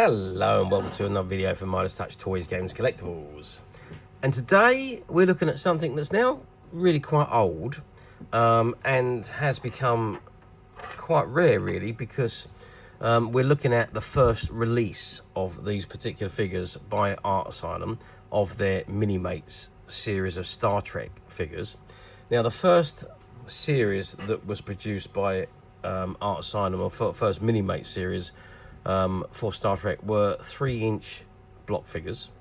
Hello and welcome to another video from Midas Touch Toys, Games, Collectibles. And today we're looking at something that's now really quite old and has become quite rare really, because we're looking at the first release of these particular figures by Art Asylam of their Minimates series of Star Trek figures. Now the first series that was produced by Art Asylam, or first Minimate series for Star Trek, were 3-inch block figures.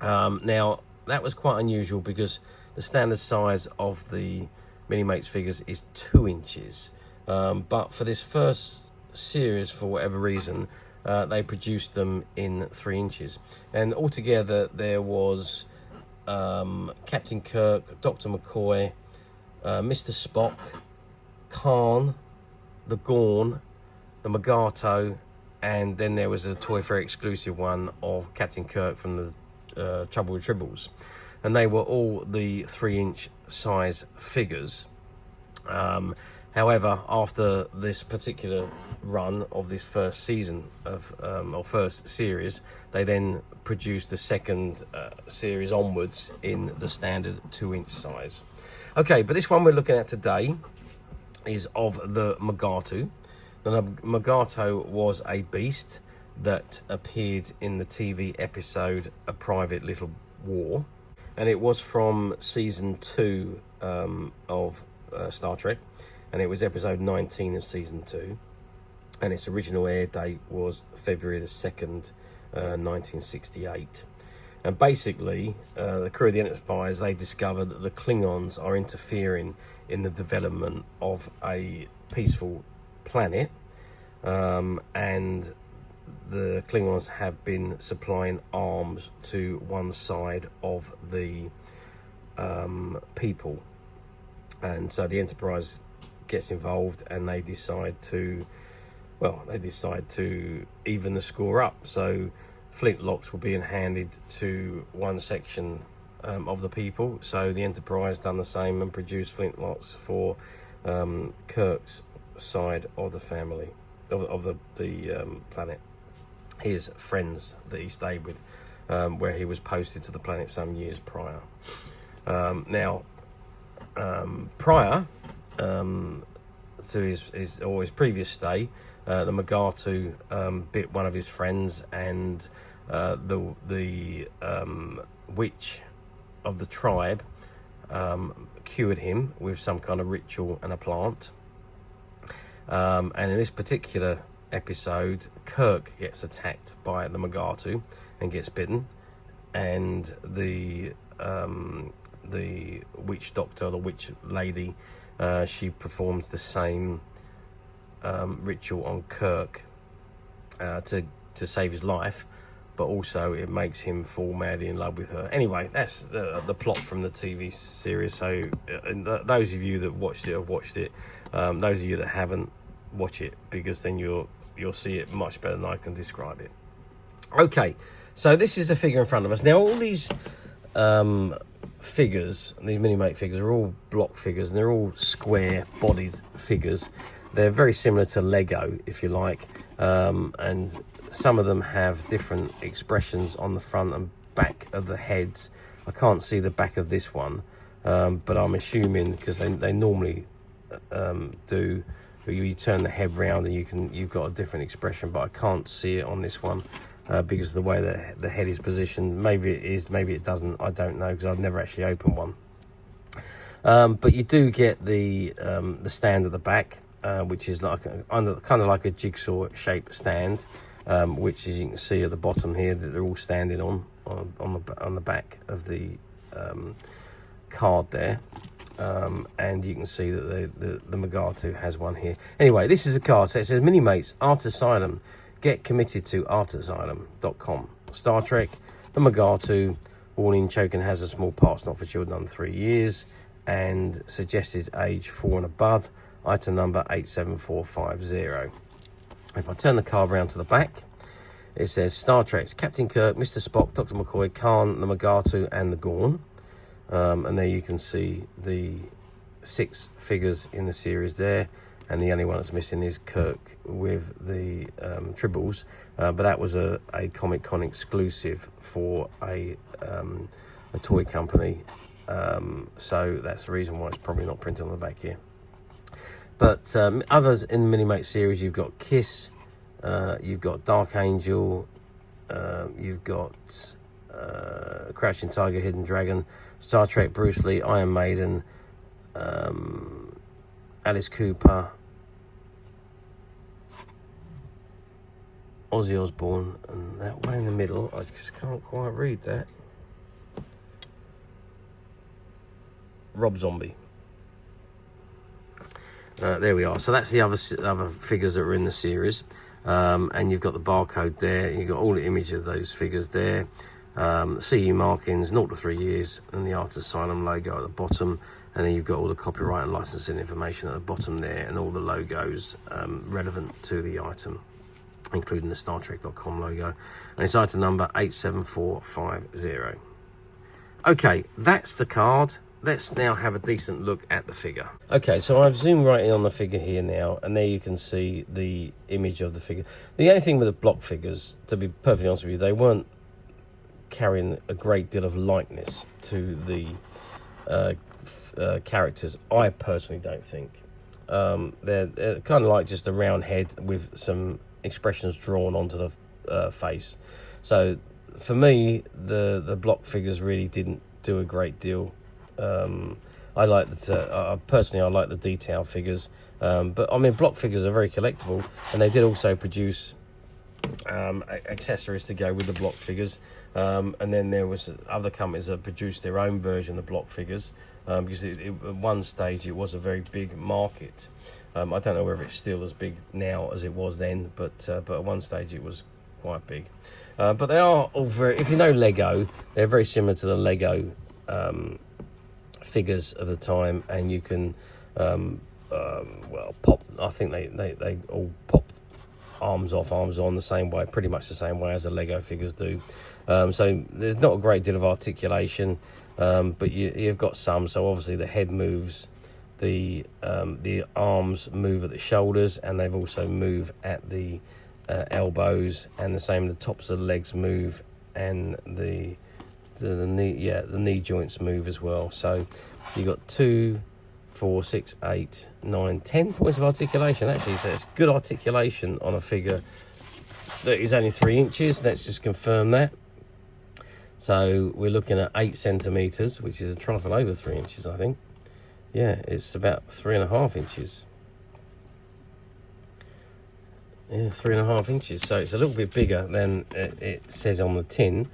Now that was quite unusual because the standard size of the Minimates figures is 2 inches, but for this first series, for whatever reason, they produced them in 3 inches, and altogether there was Captain Kirk, Dr. McCoy, Mr. Spock, Khan, the Gorn, the Magatu, and then there was a Toy Fair exclusive one of Captain Kirk from the Trouble with Tribbles, and they were all the 3-inch size figures. However, after this particular run of this first season of or first series, they then produced the second series onwards in the standard 2-inch size. Okay, but this one we're looking at today is of the Magatu. The Magatu was a beast that appeared in the TV episode A Private Little War, and it was from season 2 of Star Trek, and it was episode 19 of season 2, and its original air date was February the 2nd, 1968. And basically, the crew of the Enterprise, they discover that the Klingons are interfering in the development of a peaceful planet, and the Klingons have been supplying arms to one side of the people, and so the Enterprise gets involved, and they decide to even the score up. So flintlocks were being handed to one section of the people, so the Enterprise done the same and produced flintlocks for Kirk's side of the family, of the planet, his friends that he stayed with, where he was posted to the planet some years prior. Prior to his previous stay, the Magatu bit one of his friends, and the witch of the tribe cured him with some kind of ritual and a plant. And in this particular episode, Kirk gets attacked by the Magatu and gets bitten, and the witch doctor, the witch lady, she performs the same ritual on Kirk to save his life, but also it makes him fall madly in love with her. Anyway, that's the plot from the TV series. So those of you that watched it have watched it. Those of you that haven't, watch it, because then you'll see it much better than I can describe it. Okay, so this is a figure in front of us. Now all these figures, these Minimate figures, are all block figures, and they're all square bodied figures. They're very similar to Lego, if you like, and some of them have different expressions on the front and back of the heads. I can't see the back of this one, but I'm assuming, because they normally do, you turn the head round and you've got a different expression, but I can't see it on this one because of the way the head is positioned. Maybe it is, maybe it doesn't, I don't know, because I've never actually opened one. But you do get the stand at the back, which is like kind of like a jigsaw shaped stand, which, as you can see at the bottom here, that they're all standing on the back of the card there. And you can see that the Magatu has one here. Anyway, this is a card. So it says, Minimates, Art Asylam. Get committed to artasylam.com. Star Trek, the Magatu. Warning, choking has a small parts not for children under 3 years. And suggested age 4 and above. Item number 87450. If I turn the card around to the back, it says Star Trek's Captain Kirk, Mr. Spock, Dr. McCoy, Khan, the Magatu, and the Gorn. And there you can see the 6 figures in the series there, and the only one that's missing is Kirk with the tribbles, but that was a Comic Con exclusive for a toy company, so that's the reason why it's probably not printed on the back here. But others in the Minimates series, you've got Kiss, you've got Dark Angel, you've got Crouching Tiger, Hidden Dragon, Star Trek, Bruce Lee, Iron Maiden, Alice Cooper, Ozzy Osbourne, and that one in the middle, I just can't quite read that. Rob Zombie. There we are. So that's the other figures that are in the series, and you've got the barcode there. You've got all the image of those figures there. CE markings, 0 to 3 years, and the Art Asylam logo at the bottom. And then you've got all the copyright and licensing information at the bottom there, and all the logos relevant to the item, including the StarTrek.com logo. And it's item number 87450. Okay, that's the card. Let's now have a decent look at the figure. Okay, so I've zoomed right in on the figure here now, and there you can see the image of the figure. The only thing with the block figures, to be perfectly honest with you, they weren't carrying a great deal of likeness to the characters, I personally don't think. They're kind of like just a round head with some expressions drawn onto the face. So for me, the block figures really didn't do a great deal. I like personally, I like the detail figures, but I mean, block figures are very collectible, and they did also produce accessories to go with the block figures, and then there was other companies that produced their own version of block figures, because at one stage it was a very big market. I don't know whether it's still as big now as it was then, but at one stage it was quite big. But they are all very, if you know Lego, they're very similar to the Lego figures of the time, and you can well, pop, I think they all pop arms off, arms on the same way, pretty much the same way as the Lego figures do. So there's not a great deal of articulation, but you've got some. So obviously the head moves, the arms move at the shoulders, and they've also move at the elbows, and the same the tops of the legs move, and the knee joints move as well. So you've got 2, 4, 6, 8, 9, 10 points of articulation, actually. So it's good articulation on a figure that is only 3 inches. Let's just confirm that. So we're looking at 8 centimeters, which is a trifle over 3 inches, I think. Yeah, it's about 3.5 inches. Yeah, 3.5 inches. So it's a little bit bigger than it says on the tin.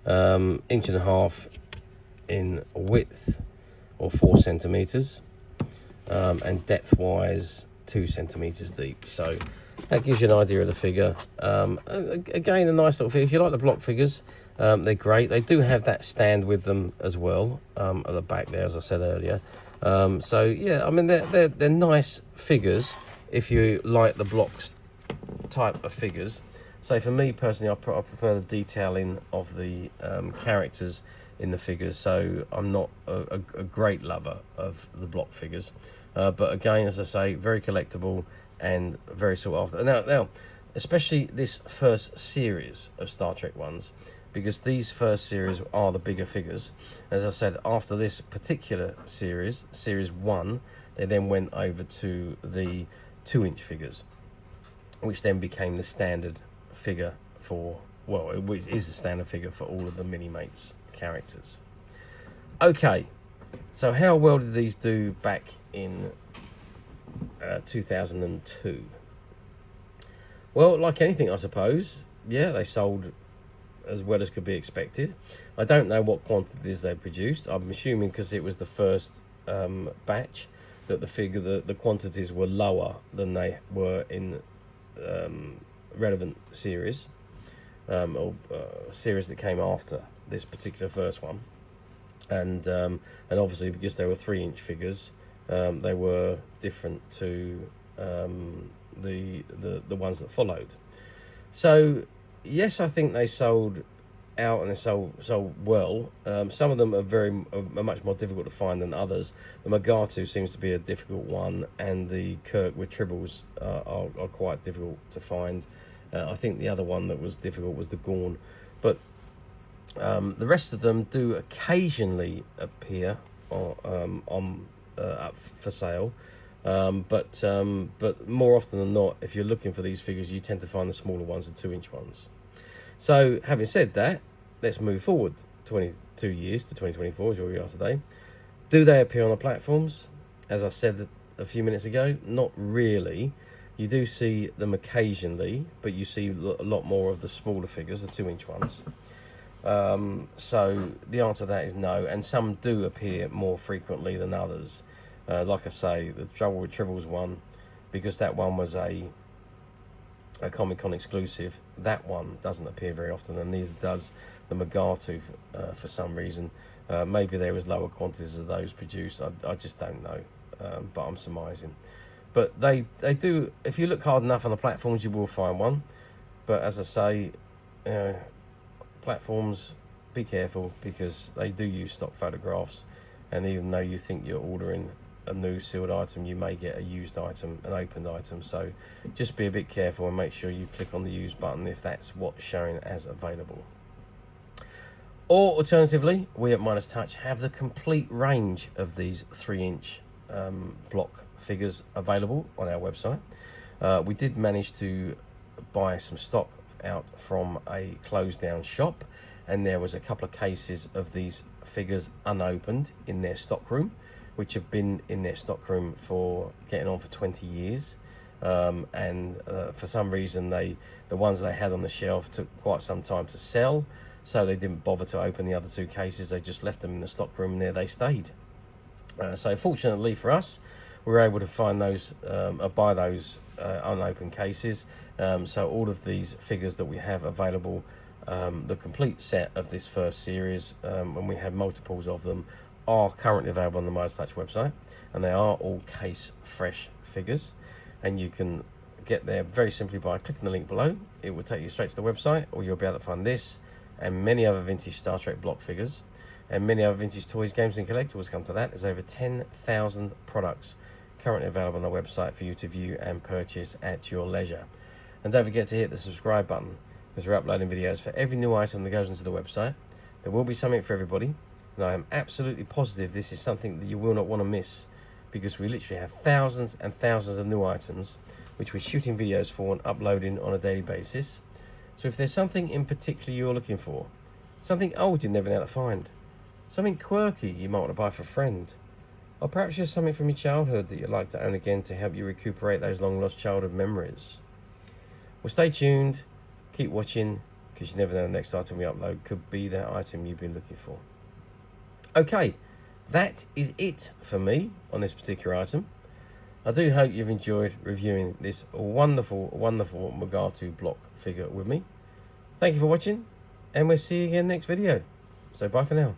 1.5 inches in width, or 4 centimeters, and depth wise 2 centimeters deep. So that gives you an idea of the figure. Again, a nice little figure. If you like the block figures, they're great. They do have that stand with them as well, at the back there, as I said earlier. So yeah, I mean, they're nice figures if you like the blocks type of figures. So for me personally, I prefer the detailing of the characters in the figures. So I'm not a great lover of the block figures, but again, as I say, very collectible and very sought after. Now, especially this first series of Star Trek ones, because these first series are the bigger figures. As I said, after this particular series, series 1, they then went over to the 2-inch figures, which then became the standard figure for, well, it is the standard figure for all of the Minimates characters. Okay, so how well did these do back in 2002? Well, like anything, I suppose, yeah, they sold as well as could be expected. I don't know what quantities they produced. I'm assuming because it was the first batch that the quantities were lower than they were in relevant series, or series that came after this particular first one, and obviously because they were 3-inch figures, they were different to the ones that followed. So yes, I think they sold out and they're so well. Some of them are much more difficult to find than others. The Mugatu seems to be a difficult one, and the Kirk with tribbles are quite difficult to find. I think the other one that was difficult was the Gorn, but the rest of them do occasionally appear up for sale. But more often than not, if you're looking for these figures, you tend to find the smaller ones, the 2-inch ones. So having said that, let's move forward 22 years to 2024, is where we are today. Do they appear on the platforms? As I said a few minutes ago, not really. You do see them occasionally, but you see a lot more of the smaller figures, the 2-inch ones. So the answer to that is no, and some do appear more frequently than others. Like I say, the Trouble with Tribbles one, because that one was a Comic-Con exclusive, that one doesn't appear very often, and neither does the Magatu for some reason. Maybe there was lower quantities of those produced. I just don't know, but I'm surmising. But they do. If you look hard enough on the platforms, you will find one. But as I say, platforms, be careful, because they do use stock photographs, and even though you think you're ordering a new sealed item, you may get a used item, an opened item. So just be a bit careful and make sure you click on the use button if that's what's showing as available. Or alternatively, we at Midas Touch have the complete range of these 3-inch block figures available on our website. We did manage to buy some stock out from a closed down shop, and there was a couple of cases of these figures unopened in their stock room, which have been in their stockroom for getting on for 20 years. And for some reason, the ones they had on the shelf took quite some time to sell, so they didn't bother to open the other 2 cases. They just left them in the stockroom, and there they stayed. So fortunately for us, we were able to find those, buy those unopened cases. So all of these figures that we have available, the complete set of this first series, and we have multiples of them, are currently available on the Midas Touch website, and they are all case fresh figures, and you can get there very simply by clicking the link below. It will take you straight to the website, or you'll be able to find this and many other vintage Star Trek block figures and many other vintage toys, games and collectibles. Come to that, there's over 10,000 products currently available on the website for you to view and purchase at your leisure. And don't forget to hit the subscribe button, because we're uploading videos for every new item that goes into the website. There will be something for everybody. And I am absolutely positive this is something that you will not want to miss, because we literally have thousands and thousands of new items which we're shooting videos for and uploading on a daily basis. So if there's something in particular you're looking for, something old you never know how to find, something quirky you might want to buy for a friend, or perhaps just something from your childhood that you'd like to own again to help you recuperate those long lost childhood memories, well, stay tuned, keep watching, because you never know the next item we upload could be that item you've been looking for. Okay, that is it for me on this particular item. I do hope you've enjoyed reviewing this wonderful, wonderful Magatu block figure with me. Thank you for watching, and we'll see you again next video. So bye for now.